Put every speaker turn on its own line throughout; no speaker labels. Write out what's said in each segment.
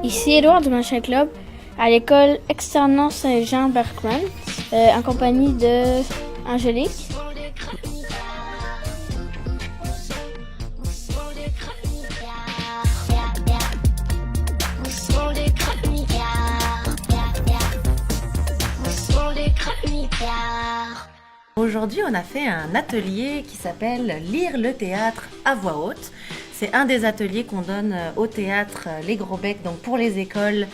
Ici Édouard du Machin Club à l'école externat Saint-Jean-Bergman en compagnie de Angélique.
Aujourd'hui, on a fait un atelier qui s'appelle « Lire le théâtre à voix haute ». C'est un des ateliers qu'on donne au théâtre Les Gros Becs, donc pour les écoles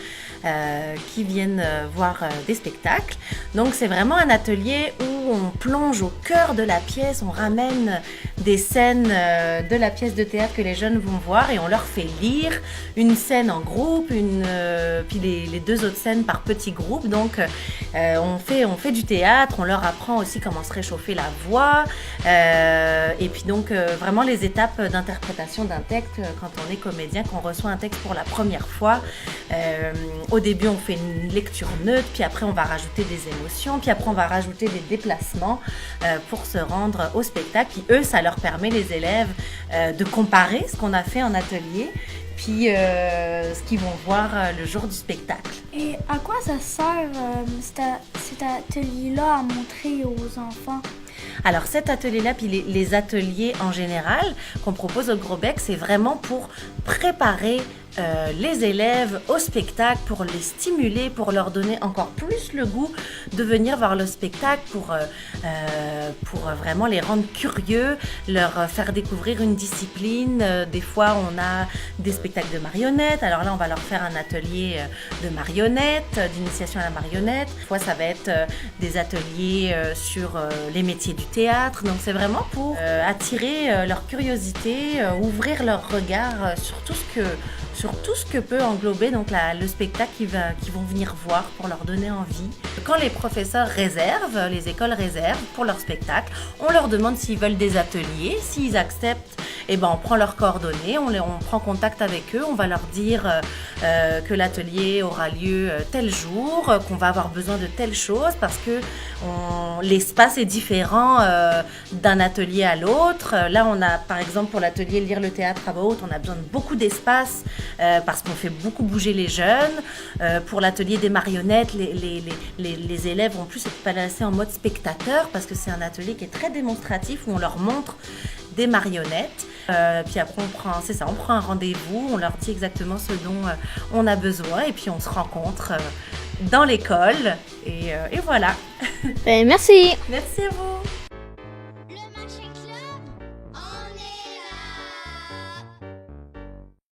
qui viennent voir des spectacles. Donc c'est vraiment un atelier où on plonge au cœur de la pièce, on ramène des scènes de la pièce de théâtre que les jeunes vont voir et on leur fait lire une scène en groupe, puis les deux autres scènes par petits groupes. Donc on fait du théâtre, on leur apprend aussi comment se réchauffer la voix et puis donc vraiment les étapes d'interprétation d'un texte quand on est comédien, qu'on reçoit un texte pour la première fois. Au début on fait une lecture neutre, puis après on va rajouter des émotions, puis après on va rajouter des déplacements pour se rendre au spectacle. Puis eux, ça leur permet, les élèves, de comparer ce qu'on a fait en atelier puis ce qu'ils vont voir le jour du spectacle.
Et à quoi ça sert cet atelier-là à montrer aux enfants?
Alors cet atelier-là, puis les ateliers en général qu'on propose au Gros Bec, c'est vraiment pour préparer les élèves au spectacle, pour les stimuler, pour leur donner encore plus le goût de venir voir le spectacle, pour vraiment les rendre curieux, leur faire découvrir une discipline. Des fois, on a des spectacles de marionnettes. Alors là, on va leur faire un atelier de marionnettes, d'initiation à la marionnette. Des fois, ça va être des ateliers sur les métiers du théâtre. Donc, c'est vraiment pour attirer leur curiosité, ouvrir leur regard sur tout ce que peut englober donc le spectacle qu'ils vont venir voir, pour leur donner envie. Quand les professeurs réservent, les écoles réservent pour leur spectacle, on leur demande s'ils veulent des ateliers. S'ils acceptent, eh ben, on prend leurs coordonnées, on prend contact avec eux, on va leur dire que l'atelier aura lieu tel jour, qu'on va avoir besoin de telle chose parce que l'espace est différent d'un atelier à l'autre. Là, on a par exemple pour l'atelier Lire le théâtre à voix haute, on a besoin de beaucoup d'espace parce qu'on fait beaucoup bouger les jeunes. Pour l'atelier des marionnettes, les élèves vont plus être placés en mode spectateur parce que c'est un atelier qui est très démonstratif où on leur montre des marionnettes. Puis après on prend un rendez-vous, on leur dit exactement ce dont on a besoin et puis on se rencontre dans l'école et voilà.
Merci.
Merci à vous.